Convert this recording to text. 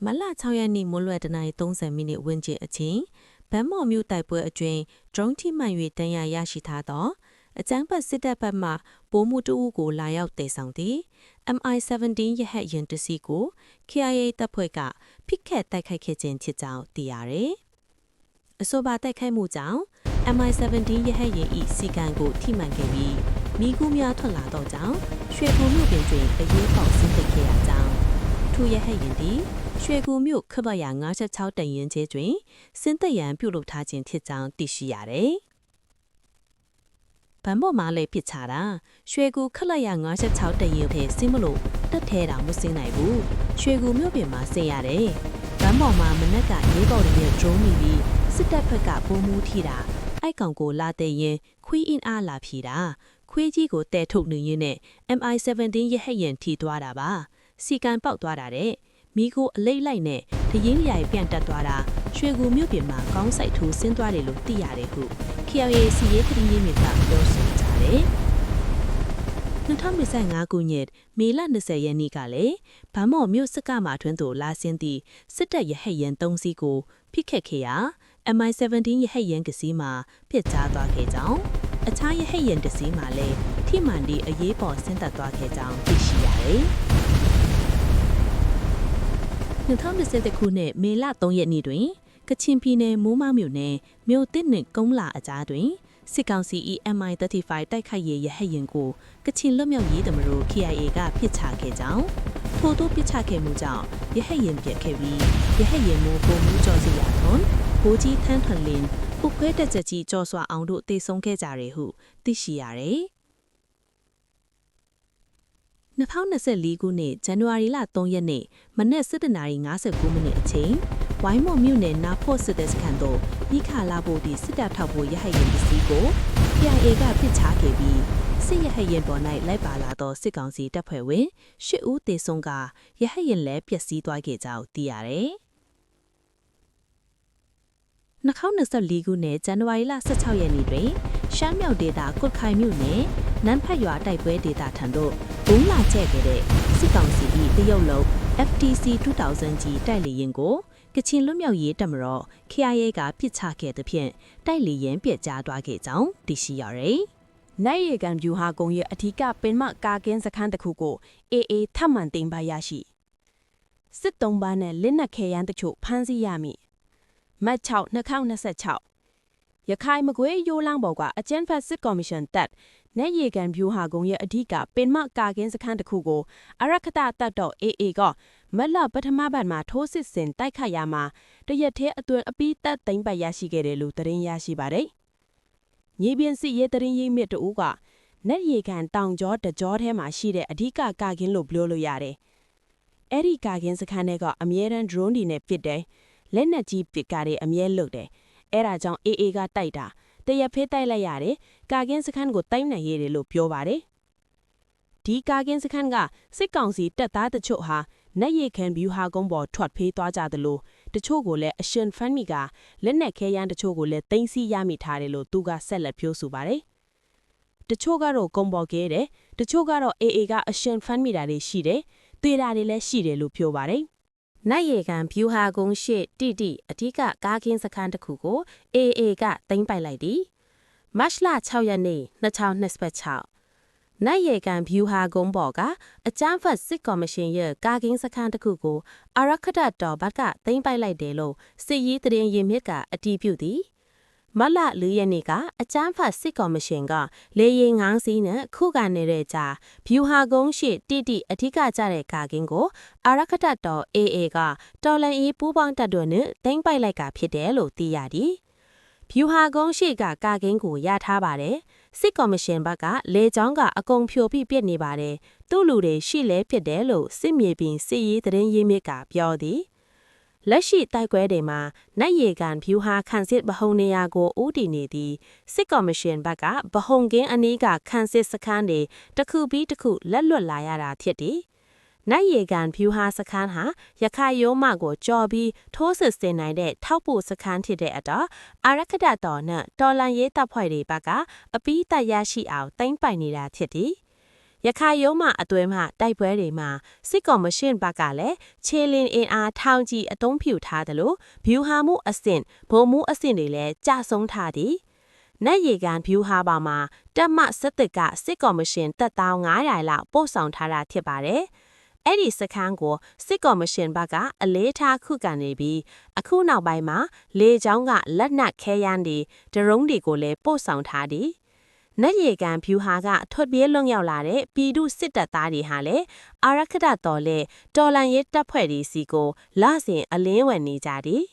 မလ6ရက်နေ့မွန်းလွယ်တနာရီ30မိနစ်ဝန်းကျင်အချိန်ဗန်းမော်မြို့တိုက်ပွဲအတွင်းဒရုန်းထိမှန်၍တန်ရာရရှိထားသောအကြမ်းဖက်စစ်တပ်ဘက်မှပိုးမှုတအုပ်ကိုလာရောက်တည်ဆောင်သည့် MI-17 ရဟတ်ယာဉ်တစ်စီးကို KIA တပ်ဖွဲ့ကဖိခတ်တိုက်ခိုက်ခဲ့ခြင်းဖြစ်ကြောင်းသိရတယ်။အဆိုပါတိုက်ခိုက်မှုကြောင့် MI-17 ရဟတ်ယာဉ်၏စီကံကိုထိမှန်ခဲ့ပြီးမိကူးများထွက်လာသောကြောင့်ရွှေကူမြို့ပင်တွင်အရေးပေါက်ဆင်းသက်ခဲ့ရကြောင်းထိုရဟတ်ယာဉ်သည်ရွှေကူမြို့ခပတ်ရ56တန်ရင်ကျဲတွင်စင်းသက်ရန်ပြုလုပ်ထားခြင်းဖြစ်ကြောင်းသိရှိရတယ်။ဗန်းပေါ်မှာလည်းပစ်ချတာရွှေကူခလရ56တရင်ထဲဆင်းမလို့တက်ထဲတာမဆင်းနိုင်ဘူးရွှေကူမြို့ပြင်မှာဆင်းရတယ်။ဗန်းပေါ်မှာမနက်ကရေးပေါ်တွေနဲ့ drone မိပြီးစစ်တပ်ဘက်ကပုံမှုထိတာအိုက်ကောင်ကိုလာတဲ့ရင်ခွေးအင်းအားလာဖြီတာခွေးကြီးကိုတဲထုတ်နေရင်းနဲ့ MI-17 ရဟတ်ယာဉ်ထိသွားတာပါစီကံပေါက်သွားတာတဲ့မိကိုအလိမ့်လိုက်နဲ့တရင်ရိုင်ပြန်တက်သွားတာရွှေကူမြို့ပြင်မှာကောင်းဆိုင်ထိုးဆင်းသွားတယ်လို့သိရတယ်ဟု KIA စီရေးခရီးရင်းမြစ်ကပြောဆိုကြတယ်2025ခုနှစ်မေလ20ရက်နေ့ကလည်းဗန်းမော်မြို့စစ်ကမှထွန်းသို့လာဆင်းသည့်စစ်တပ်ရဟတ်ယာဉ်3စီးကိုဖိခတ်ခဲ့ရာ MI-17 ရဟတ်ယာဉ်ကစီးမှာပြစ်ကြားသွားခဲ့ကြောင်းအခြားရဟတ်ယာဉ်တစ်စီးမှာလည်းထိမှန်သည့်အရေးပေါ်ဆင်းသက်သွားခဲ့ကြောင်းသိရှိရတယ်2020ခုနှစ်မေလ3ရက်နေ့တွင်ကချင်ပြည်နယ်မိုးမောက်မြို့နယ်မြို့တစ်နှင့်ကုန်းလာအကြားတွင်စစ်ကောင်စီ MI-35 တိုက်ခိုက်ရေးရဟတ်ယာဉ်ကိုကချင်လွတ်မြောက်ရေးသမရိုး KIA ကပစ်ချခဲ့ကြောင်းထို့သို့ပစ်ချခဲ့မှုကြောင့်ရဟတ်ယာဉ်ပျက်ခဲ့ပြီးရဟတ်ယာဉ်မိုးပုံမှုကျော်စီရာထွန်းဘိုးကြီးထန်းထွန်လင်းပုတ်ခွဲတက်ချက်ကြီးကျော်စွာအောင်တို့တေဆုံးခဲ့ကြတယ်ဟုသိရှိရတယ်2024ခုနှစ်ဇန်နဝါရီလ3ရက်နေ့မနက်7:59မိနစ်အချိန်ဝိုင်းမော်မြို့နယ်နာဖို့စစ်တပ်စခန်းသို့ဤခါလာဖို့ဒီစစ်တပ်ထောက်ဖို့ရဟတ်ယာဉ်တစ်စီးကို KIA ကပစ်ချခဲ့ပြီးစစ်ရဟတ်ယာဉ်ပေါ်၌လိုက်ပါလာသောစစ်ကောင်စီတပ်ဖွဲ့ဝင်10ဦးသေဆုံးကရဟတ်ယာဉ်လည်းပျက်စီးသွားခဲ့ကြောင်းသိရတယ်။2024ခုနှစ်ဇန်နဝါရီလ16ရက်နေ့တွင်ရှမ်းမြောက်ဒေသကွတ်ခိုင်မြို့နယ်နန်းဖတ်ရွာတိုက်ပွဲဒေသထံသို့ဘုံလာကျဲခဲ့တဲ့စစ်ကောင်စီ၏တရုတ်လုံး FTC 2000ကြီးတိုက်လေယာဉ်ကိုကချင်လွတ်မြောက်ရေးတပ်မတော် KIA ကပစ်ချခဲ့သဖြင့်တိုက်လေယာဉ်ပြက်ကြားသွားခဲ့ကြောင်းသိရှိရတယ်။နိုင်ရီကန်ဗျူဟာကုန်းရဲ့အထူးပင်မကာကင်းစခန်းတစ်ခုကို AA ထပ်မံတင်ပါရရှိစစ်သုံးပါးနဲ့လက်နက်ခဲယမ်းတချို့ဖမ်းဆီးရမည်မတ်6 2026ရခိုင်မကွေးရိုးလန်းပေါ်ကအကျန်းဖတ်စစ်ကော်မရှင်တပ်နိုင်ရီကန်ဗျူဟာကုန်းရဲ့အထူးပင်မကာကင်းစခန်းတစ်ခုကိုအရခတတပ်တော် AA ကမလပထမပတ်မှာထိုးစစ်ဆင်တိုက်ခတ်ရမှာတရက်သေးအတွင်းအပြီးတပ်သိမ်းပိုက်ရရှိခဲ့တယ်လို့သတင်းရရှိပါတယ်။မြေပြင်စစ်ရေးသတင်းရင်းမြစ်တို့ကနက်ရီကန်တောင်ကျောတကြောထဲမှာရှိတဲ့အဓိကကာကင်းလို့ပြောလို့ရတယ်။အဲ့ဒီကာကင်းစခန်းတွေကအမြဲတမ်း drone တွေနဲ့ပစ်တယ်။လက်နက်ကြီးပစ်ကားတွေအမြဲလုတယ်။အဲ့ဒါကြောင့် AA ကတိုက်တာတရက်ဖေးတိုက်လိုက်ရတယ်။ကာကင်းစခန်းကိုတိုက်နိုင်ရတယ်လို့ပြောပါတယ်။ဒီကာကင်းစခန်းကစစ်ကောင်စီတပ်သားတချို့ဟာနက်ရီကန်ဗျူဟာကုန်းပေါ်ထွက်ဖေးသွားကြသလိုတချို့ကိုလည်းအရှင်ဖန်မီကလက်နက်ခဲယမ်းတချို့ကိုလည်းသိမ်းဆည်းရမိထားတယ်လို့သူကဆက်လက်ပြောဆိုပါတယ်။တချို့ကတော့ကုန်းပေါ်ကဲတယ်တချို့ကတော့ AA ကအရှင်ဖန်မီတာတွေရှိတယ်တွေ့တာတွေလည်းရှိတယ်လို့ပြောပါတယ်။နိုင်ရီကန်ဗျူဟာကုန်းရှိတိအဓိကကာကင်းစခန်းတစ်ခုကို AA ကသိမ်းပိုက်လိုက်သည်မတ်လ6ရက်နေ့2026နိုင်ရီကန်ဗျူဟာကုန်းပေါ်ကအကြမ်းဖက်စစ်ကော်မရှင်ရဲ့ကာကင်းစခန်းတစ်ခုကိုအရခတတော်ဘက်ကသိမ်းပိုက်လိုက်တယ်လို့စစ်ရေးသတင်းရင်းမြစ်ကအတည်ပြုသည်မလ4ရက်နေ့ကအကြမ်းဖက်စစ်ကော်မရှင်ကလေရင်ငန်းစီးနဲ့ခုခံနေတဲ့ကြားဗျူဟာကုန်းရှိတိအထူးကကြတဲ့ကာကင်းကိုအရခတတော် AA ကတော်လန်အေးပူးပေါင်းတပ်တို့နဲ့သိမ်းပိုက်လိုက်ကဖြစ်တယ်လို့သိရသည်ဗျူဟာကုန်းရှိကကာကင်းကိုရထားပါတယ်စစ်ကော်မရှင်ဘက်ကလေကြောင်းကအကုန်ဖြိုပြီးပြစ်နေပါတယ်သူ့လူတွေရှိလဲဖြစ်တယ်လို့စစ်မြေပြင်စစ်ရေးသတင်းရင်းမြစ်ကပြောသည်လက်ရှိတိုက်ပွဲတွေမှာနိုင်ရီကန်ဗျူဟာခန့်စစ်ဗဟုံနေရာကိုဦးတည်နေသည်စစ်ကော်မရှင်ဘက်ကဗဟုံကင်းအနီးကခန့်စစ်စခန်းတွေတစ်ခုပြီးတစ်ခုလက်လွတ်လာရတာဖြစ်သည်နိုင်ရီကန်ဗျူဟာစခန်းဟာရခိုင်ရိုးမကိုကြော်ပြီးထိုးစစ်ဆင်နိုင်တဲ့ထောက်ပို့စခန်းဖြစ်တဲ့အတော့အရခတတော်နဲ့တော်လန်ရေးတပ်ဖွဲ့တွေဘက်ကအပီးတပ်ရရှိအောင်သိမ်းပိုက်နေတာဖြစ်သည် ရခိုင်ရုံးမှအတွဲမှတိုက်ပွဲတွေမှာစစ်ကော်မရှင်ဘက်ကလည်းခြေလင်းအင်အားထောင်ကြီးအသုံးပြုထားတယ်လို့ဗျူဟာမှုအဆင့်ဗိုလ်မှုအဆင့်တွေလည်းကြဆုံးထားသည်နတ်ရေကန်ဗျူဟာပါမှာတက်မစစ်တပ်ကစစ်ကော်မရှင်တပ်သား900လောက်ပို့ဆောင်ထားတာဖြစ်ပါတယ်အဲ့ဒီစခန်းကိုစစ်ကော်မရှင်ဘက်ကအလေးထားခုခံနေပြီးအခုနောက်ပိုင်းမှာလေကြောင်းကလက်နက်ခဲယမ်းတွေဒရုန်းတွေကိုလည်းပို့ဆောင်ထားသည်နတ်ရေကန်ဗျူဟာကထွက်ပြေးလွတ်ရောက်လာတဲ့ပြည်သူစစ်တပ်သားတွေဟာလည်းအာရခဒတော်လဲတော်လန်ရဲတပ်ဖွဲ့တွေစီကိုလစဉ်အလင်းဝင်နေကြသည်